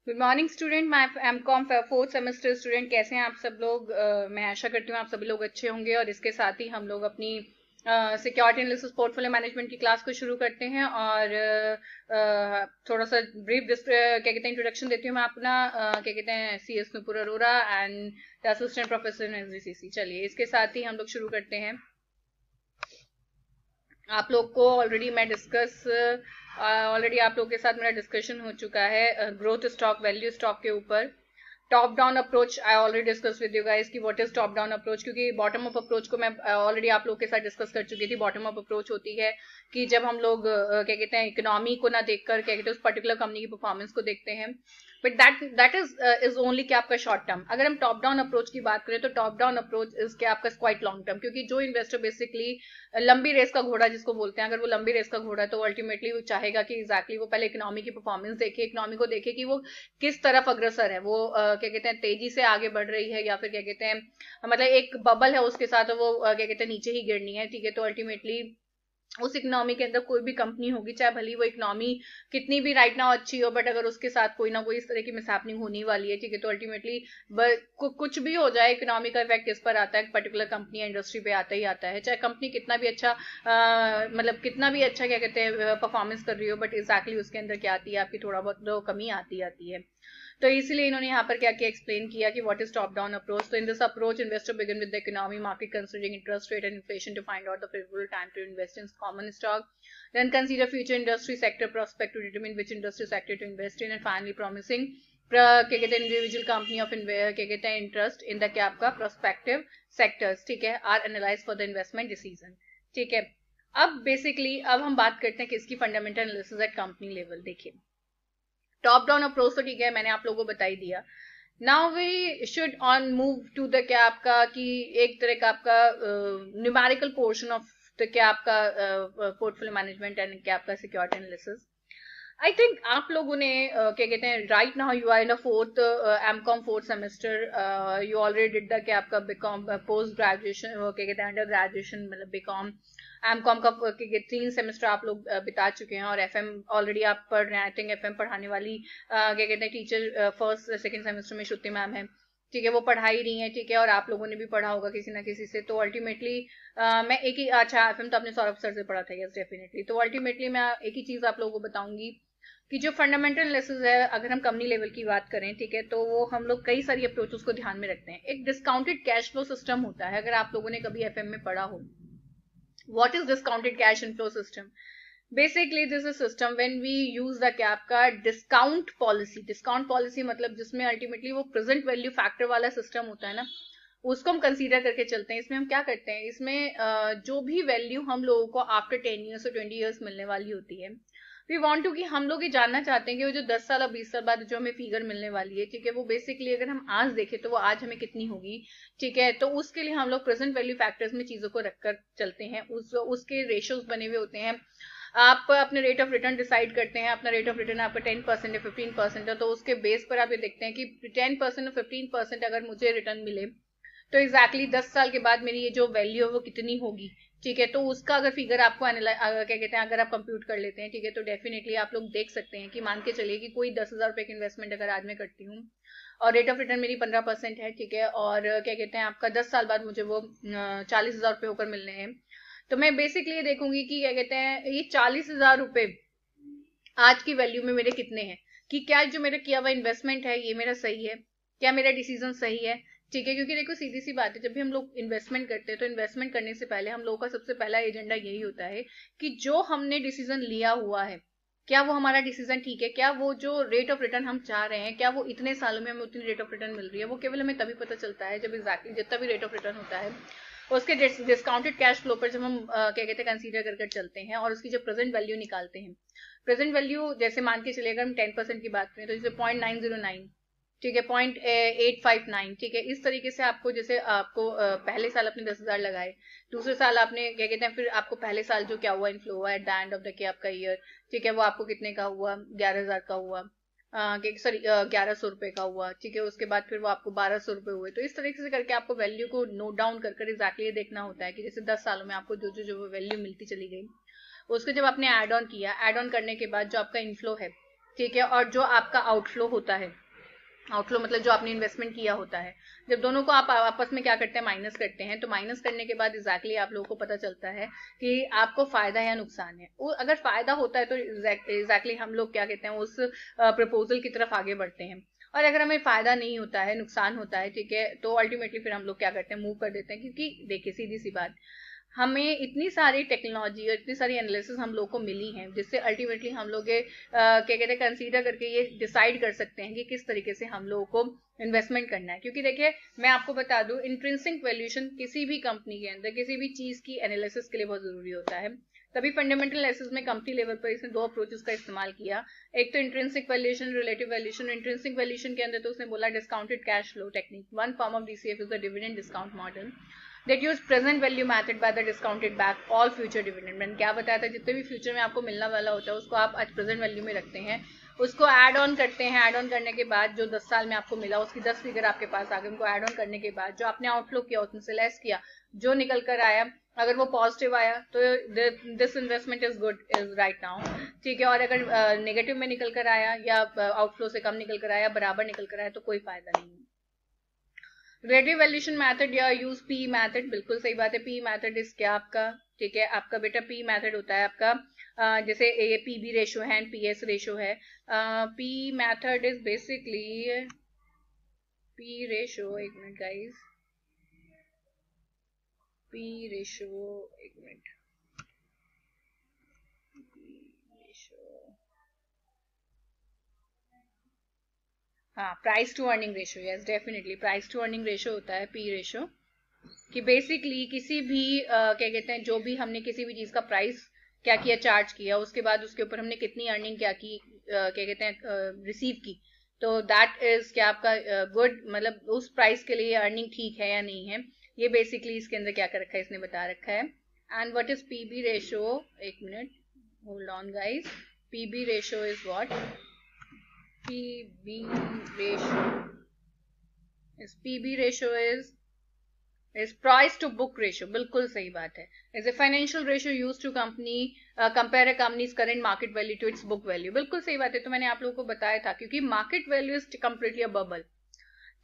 Good morning student, मैं MCom fourth semester student. कैसे हैं आप सब लोग? मैं आशा करती हूँ आप सभी लोग अच्छे होंगे। और इसके साथ ही हम लोग अपनी सिक्योरिटी एनालिसिस पोर्टफोलियो मैनेजमेंट की क्लास को शुरू करते हैं। और थोड़ा सा ब्रीफ क्या कहते हैं इंट्रोडक्शन देती हूँ मैं अपना। क्या कहते हैं CS Nupur Arora and assistant professor in SGCC। चलिए इसके साथ ही हम लोग शुरू करते हैं। आप लोग को ऑलरेडी आप लोग के साथ मेरा डिस्कशन हो चुका है ग्रोथ स्टॉक, वैल्यू स्टॉक के ऊपर। Top down approach I already discuss with you guys कि what is top down approach, क्योंकि बॉटम अप अप्रोच को मैं ऑलरेडी आप लोग के साथ डिस्कस कर चुकी थी। बॉटम अप अप्रोच होती है कि जब हम लोग क्या कहते हैं इकोनॉमी को ना देखकर क्या कहते हैं उस पर्टिकुलर कंपनी की परफॉर्मेंस को देखते हैं। बट दैट इज ओनली क्या आपका शॉर्ट टर्म। अगर हम टॉप डाउन अप्रोच की बात करें तो टॉप डाउन अप्रोच इज क्या आपका क्वाइट लॉन्ग टर्म, क्योंकि जो इन्वेस्टर बेसिकली लंबी रेस का घोड़ा जिसको बोलते हैं, अगर वो लंबी रेस का घोड़ा है तो अल्टीमेटली वो चाहेगा कि एग्जैक्टली वो पहले इकोनॉमी की परफॉर्मेंस देखे, इकोनॉमी को देखे कि वो किस तरफ अग्रसर है, वो क्या कहते हैं तेजी से आगे बढ़ रही है या फिर क्या कहते हैं मतलब एक बबल है उसके साथ वो क्या कहते हैं नीचे ही गिरनी है। ठीक है, तो अल्टीमेटली उस इकोनॉमी के अंदर कोई भी कंपनी होगी, चाहे भली वो इकोनॉमी कितनी भी राइट नाउ अच्छी हो, बट अगर उसके साथ कोई ना कोई इस तरह की मिसहैपनिंग होने वाली है, ठीक है, तो अल्टीमेटली कुछ भी हो जाए इकोनॉमी का इफेक्ट इस पर आता है, पर्टिकुलर कंपनी या इंडस्ट्री पे आता ही आता है। चाहे कंपनी कितना भी अच्छा मतलब कितना भी अच्छा क्या कहते हैं परफॉर्मेंस कर रही हो, बट एग्जैक्टली उसके अंदर क्या आती है, आपकी थोड़ा बहुत तो कमी आती है। तो इसीलिए इन्होंने यहाँ पर क्या क्या एक्सप्लेन किया कि what is top down approach. तो in this approach investor begin with the economy market considering interest rate and inflation to find out the favourable time to invest in common stock, then consider future industry sector prospect to determine which industry sector to invest in, and finally promising क्या कहते हैं individual company of क्या कहते हैं interest in the क्या आपका prospective sectors, ठीक है, are analyse for the investment decision. ठीक है, अब बेसिकली अब हम बात करते हैं किसकी fundamental analysis at company level. देखिए टॉप डाउन अप्रोच तो ठीक है, मैंने आप लोगों को बता ही दिया। Now we should on move to the क्या आपका कि एक तरह का आपका न्यूमेरिकल पोर्शन ऑफ द क्या आपका पोर्टफोलियो मैनेजमेंट एंड क्या आपका सिक्योरिटी एनालिसिस। आई थिंक आप लोगों ने क्या कहते हैं right now you are in fourth MCom fourth semester, you already did the क्या आपका बीकॉम पोस्ट ग्रेजुएशन क्या कहते हैं अंडर ग्रेजुएशन मतलब बीकॉम एमकॉम का 3 सेमेस्टर आप लोग बिता चुके हैं। और FM ऑलरेडी आप पढ़ रहे हैं। आई थिंक FM पढ़ाने वाली क्या कहते हैं टीचर फर्स्ट सेकंड सेमेस्टर में श्रुति मैम है, ठीक है, वो पढ़ा ही रही है, ठीक है, और आप लोगों ने भी पढ़ा होगा किसी ना किसी से। तो अल्टीमेटली मैं एक ही अच्छा FM तो आपने सौरभ सर से पढ़ा था, यस डेफिनेटली। तो अल्टीमेटली मैं एक ही चीज आप लोगों को बताऊंगी कि जो फंडामेंटल एनालिसिस है अगर हम कंपनी लेवल की बात करें, ठीक है, तो वो हम लोग कई सारी अप्रोचेस को ध्यान में रखते हैं। एक डिस्काउंटेड कैश फ्लो सिस्टम होता है, अगर आप लोगों ने कभी FM में पढ़ा हो। What is discounted cash inflow system? Basically this is a system when we use the क्या आपका discount policy मतलब जिसमें अल्टीमेटली वो प्रेजेंट वैल्यू फैक्टर वाला सिस्टम होता है ना, उसको हम कंसीडर करके चलते हैं। इसमें हम क्या करते हैं, इसमें जो भी वैल्यू हम लोगों को आफ्टर 10 ईयर्स और 20 ईयर्स मिलने वाली होती है, वी वांट टू कि हम लोग ये जानना चाहते हैं कि वो जो 10 साल और 20 साल बाद जो हमें फिगर मिलने वाली है, ठीक है, वो बेसिकली अगर हम आज देखें तो वो आज हमें कितनी होगी, ठीक है। तो उसके लिए हम लोग प्रेजेंट वैल्यू फैक्टर्स में चीजों को रखकर चलते हैं। उसके रेशियोज बने हुए होते हैं। आप अपने रेट ऑफ रिटर्न डिसाइड करते हैं, अपना रेट ऑफ रिटर्न आपका 10% है 15% है, तो उसके बेस पर आप ये देखते हैं कि 10% और 15% अगर मुझे रिटर्न मिले तो एग्जैक्टली 10 साल के बाद मेरी ये जो वैल्यू है वो कितनी होगी, ठीक है। तो उसका अगर फिगर आपको क्या कहते हैं अगर आप कंप्यूट कर लेते हैं, ठीक है, तो डेफिनेटली आप लोग देख सकते हैं कि मान के चलिए कि कोई 10,000 रुपए की इन्वेस्टमेंट अगर आज मैं करती हूँ और रेट ऑफ रिटर्न मेरी 15% है, ठीक है, और क्या कहते हैं आपका 10 साल बाद मुझे वो 40,000 रुपए होकर मिलने हैं, तो मैं बेसिकली ये देखूंगी कि क्या कहते हैं ये 40,000 रुपए आज की वैल्यू में मेरे कितने हैं, कि क्या जो मेरा किया हुआ इन्वेस्टमेंट है ये मेरा सही है, क्या मेरा डिसीजन सही है, ठीक है। क्योंकि देखो सीधी सी बात है, जब भी हम लोग इन्वेस्टमेंट करते हैं तो इन्वेस्टमेंट करने से पहले हम लोगों का सबसे पहला एजेंडा यही होता है कि जो हमने डिसीजन लिया हुआ है क्या वो हमारा डिसीजन ठीक है, क्या वो जो रेट ऑफ रिटर्न हम चाह रहे हैं क्या वो इतने सालों में हमें उतनी रेट ऑफ रिटर्न मिल रही है। वो केवल हमें तभी पता चलता है जब एग्जैक्टली जितना भी रेट ऑफ रिटर्न होता है उसके डिस्काउंटेड कैश फ्लो पर जब हम क्या कहते हैं कंसीडर कर चलते हैं और उसकी जब प्रेजेंट वैल्यू निकालते हैं। प्रेजेंट वैल्यू जैसे मान के चलिए अगर हम 10% की बात करें तो जैसे 0.909, ठीक है, 0.859, ठीक है, इस तरीके से आपको जैसे आपको पहले साल आपने 10,000 लगाए, दूसरे साल आपने क्या कहते हैं फिर आपको पहले साल जो क्या हुआ इनफ्लो हुआ at the end of the आपका ईयर, ठीक है, वो आपको कितने का हुआ 11,000 का हुआ, सॉरी 1,100 रुपए का हुआ, ठीक है, उसके बाद फिर वो आपको 1,200 रुपए हुए। तो इस तरीके से करके आपको वैल्यू को नोट डाउन कर एग्जैक्टली ये देखना होता है कि जैसे 10 सालों में आपको जो जो जो वैल्यू मिलती चली गई उसको जब आपने एड ऑन किया, एड ऑन करने के बाद जो आपका इनफ्लो है ठीक है, और जो आपका आउटफ्लो होता है, आउटफ्लो मतलब जो आपने इन्वेस्टमेंट किया होता है, जब दोनों को आप आपस में क्या करते हैं, माइनस करते हैं, तो माइनस करने के बाद एग्जैक्टली आप लोगों को पता चलता है कि आपको फायदा या नुकसान है। अगर फायदा होता है तो एग्जैक्टली हम लोग क्या कहते हैं, उस प्रपोजल की तरफ आगे बढ़ते हैं, और अगर हमें फायदा नहीं होता है, नुकसान होता है, ठीक है, तो अल्टीमेटली फिर हम लोग क्या करते हैं, मूव कर देते हैं। क्योंकि देखिए सीधी सी बात, हमें इतनी सारी टेक्नोलॉजी और इतनी सारी एनालिसिस हम लोग को मिली हैं, जिससे अल्टीमेटली हम लोग क्या कहते हैं, कंसीडर करके ये डिसाइड कर सकते हैं कि किस तरीके से हम लोगों को इन्वेस्टमेंट करना है। क्योंकि देखिए मैं आपको बता दूं, इंट्रिंसिक वैल्यूएशन किसी भी कंपनी के अंदर किसी भी चीज की एनालिसिस के लिए बहुत जरूरी होता है। तभी फंडामेंटल एनालिसिस में कंपनी लेवल पर इसने दो अप्रोचेस का इस्तेमाल किया, एक तो intrinsic valuation, relative valuation. Intrinsic valuation के अंदर तो उसने बोला discounted cash flow technique, one form of DCF is the dividend discount model that use present value method by the discounted back all future dividend। मैंने क्या बताया था, जितने भी फ्यूचर में आपको मिलने वाला होता है उसको आप आज प्रेजेंट वैल्यू में रखते हैं, उसको ऐड ऑन करते हैं। ऐड ऑन करने के बाद जो 10 साल में आपको मिला उसकी 10 फिगर आपके पास आ गए, उनको ऐड ऑन करने के बाद जो आपने आउटफ्लो किया उसमें से लेस किया, जो निकल कर आया, अगर वो पॉजिटिव आया तो this investment is good is right now, ठीक है, और अगर नेगेटिव में निकल कर आया या आउटफ्लो से कम निकल कर आया, बराबर निकल कर आया, तो कोई फायदा नहीं है। रिलेटिव वैल्यूएशन मेथड या यूज पी मेथड, बिल्कुल सही बात है। पी मेथड इज क्या आपका, ठीक है, आपका बेटा पी मेथड होता है आपका जैसे ये पीबी रेशो है, पीएस रेशो है। P method is basically P ratio, एक मिनट गाइस, पी रेशो, एक मिनट, हाँ, price to earning ratio, yes definitely price to earning ratio होता है पी रेशो। कि बेसिकली किसी भी क्या कहते हैं, जो भी हमने किसी भी चीज का प्राइस क्या किया, चार्ज किया, उसके बाद उसके ऊपर हमने कितनी अर्निंग क्या की, क्या कहते हैं, रिसीव की, तो दैट इज क्या आपका गुड, मतलब उस प्राइस के लिए अर्निंग ठीक है या नहीं है, ये बेसिकली इसके अंदर क्या कर रखा है, इसने बता रखा है। And what is PB ratio, एक minute hold on guys, PB ratio is what, PB ratio is price to book ratio, बिल्कुल सही बात है। is a financial ratio used to compare a company's current market value to its book value, बिल्कुल सही बात है। तो मैंने आप लोगों को बताया था, क्योंकि market value is completely a bubble.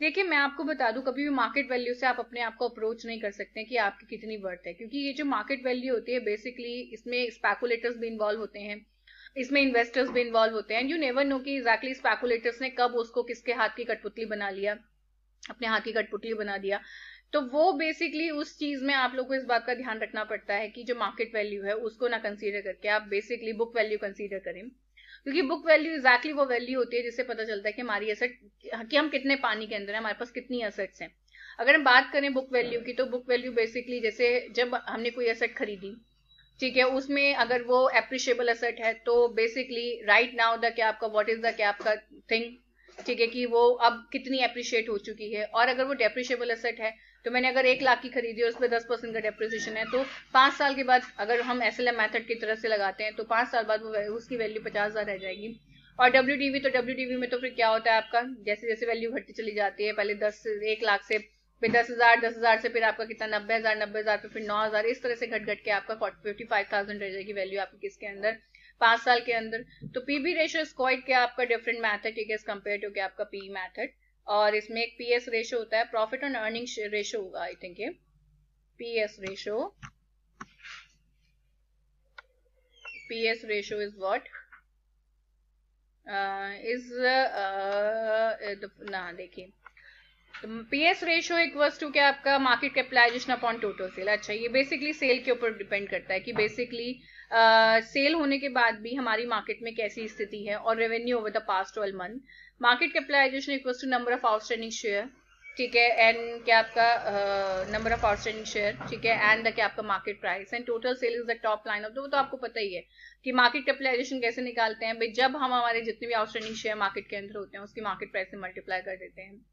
देखिए मैं आपको बता दूं, कभी भी मार्केट वैल्यू से आप अपने आप को अप्रोच नहीं कर सकते कि आपकी कितनी वर्थ है, क्योंकि ये जो मार्केट वैल्यू होती है बेसिकली इसमें स्पेकुलेटर्स भी इन्वॉल्व होते हैं, इसमें इन्वेस्टर्स भी इन्वॉल्व होते हैं। यू नेवर नो कि एग्जैक्टली स्पेकुलेटर्स ने कब उसको किसके हाथ की कठपुतली बना लिया, अपने हाथ की कठपुतली बना दिया। तो वो बेसिकली उस चीज में आप लोग को इस बात का ध्यान रखना पड़ता है कि जो मार्केट वैल्यू है उसको ना कंसीडर करके आप बेसिकली बुक वैल्यू कंसीडर करें, क्योंकि बुक वैल्यू एग्जैक्टली वो वैल्यू होती है जिससे पता चलता है कि हमारी एसेट, कि हम कितने पानी के अंदर हैं, हमारे पास कितनी एसेट्स हैं। अगर हम बात करें बुक वैल्यू की, तो बुक वैल्यू बेसिकली जैसे जब हमने कोई एसेट खरीदी, ठीक है, उसमें अगर वो एप्रिशिएबल एसेट है, तो बेसिकली राइट नाउ द क्या आपका व्हाट इज द क्या आपका थिंग, ठीक है, कि वो अब कितनी एप्रिशिएट हो चुकी है। और अगर वो डेप्रिशिएबल एसेट है, तो मैंने अगर 1 लाख की खरीदी और उस पर 10% का डेप्रिसिएशन है, तो 5 साल के बाद अगर हम एसएलएम मेथड की तरफ से लगाते हैं, तो 5 साल बाद वो उसकी वैल्यू 50,000 रह जाएगी। और डब्ल्यूडीवी, तो डब्ल्यूडीवी में तो फिर क्या होता है आपका, जैसे जैसे वैल्यू घटती चली जाती है, पहले 1 लाख से फिर 10,000 से फिर आपका कितना 90,000 पे फिर 9,000, इस तरह से घट घट के आपका 55,000 रह जाएगी वैल्यू आपकी किसके अंदर, 5 साल के अंदर। तो पीबी रेशियो इज क्वाइट क्या आपका डिफरेंट मैथड, ठीक है, कंपेयर टू क्या आपका पी मैथड। और इसमें एक पीएस रेशियो होता है, प्रॉफिट ऑन अर्निंग रेशियो होगा आई थिंक ये PS ratio. PS ratio is what is ना, देखिए पीएस रेशियो इक्वल्स टू क्या आपका market capitalisation upon total sale. अच्छा, ये बेसिकली सेल के ऊपर डिपेंड करता है कि बेसिकली सेल होने के बाद भी हमारी मार्केट में कैसी स्थिति है, और revenue over the past 12 month. Market capitalisation equals to number of outstanding share, ठीक है, एंड क्या आपका नंबर ऑफ आउटस्टैंडिंग शेयर, ठीक है, एंड द क्या आपका market price, and total sale is the top line of the, वो तो आपको पता ही है कि मार्केट कैपिटलाइजेशन कैसे निकालते हैं भाई, जब हम हमारे जितने भी आउटस्टैंडिंग शेयर मार्केट के अंदर होते हैं उसकी मार्केट प्राइस से मल्टीप्लाई कर देते हैं।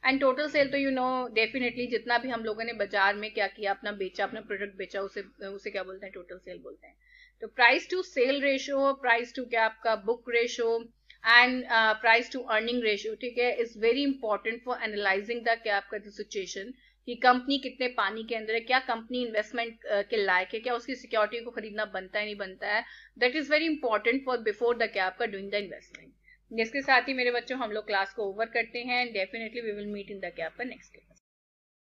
एंड टोटल सेल तो यू नो डेफिनेटली जितना भी हम लोगों ने बाजार में क्या किया, अपना बेचा, अपना प्रोडक्ट बेचा, उसे क्या बोलते हैं, टोटल सेल बोलते हैं। तो price to sale ratio, price to क्या आपका book ratio, and price to earning ratio, ठीक है, is very important for analysing the क्या आपका सिचुएशन कि कंपनी कितने पानी के अंदर है, क्या कंपनी इन्वेस्टमेंट के लायक है, क्या उसकी सिक्योरिटी को खरीदना बनता है नहीं बनता है। That is very important for before the क्या आपका डूइंग द इन्वेस्टमेंट। इसके साथ ही मेरे बच्चों हम लोग क्लास को ओवर करते हैं। Definitely we will meet in the क्या आपका नेक्स्ट क्लास।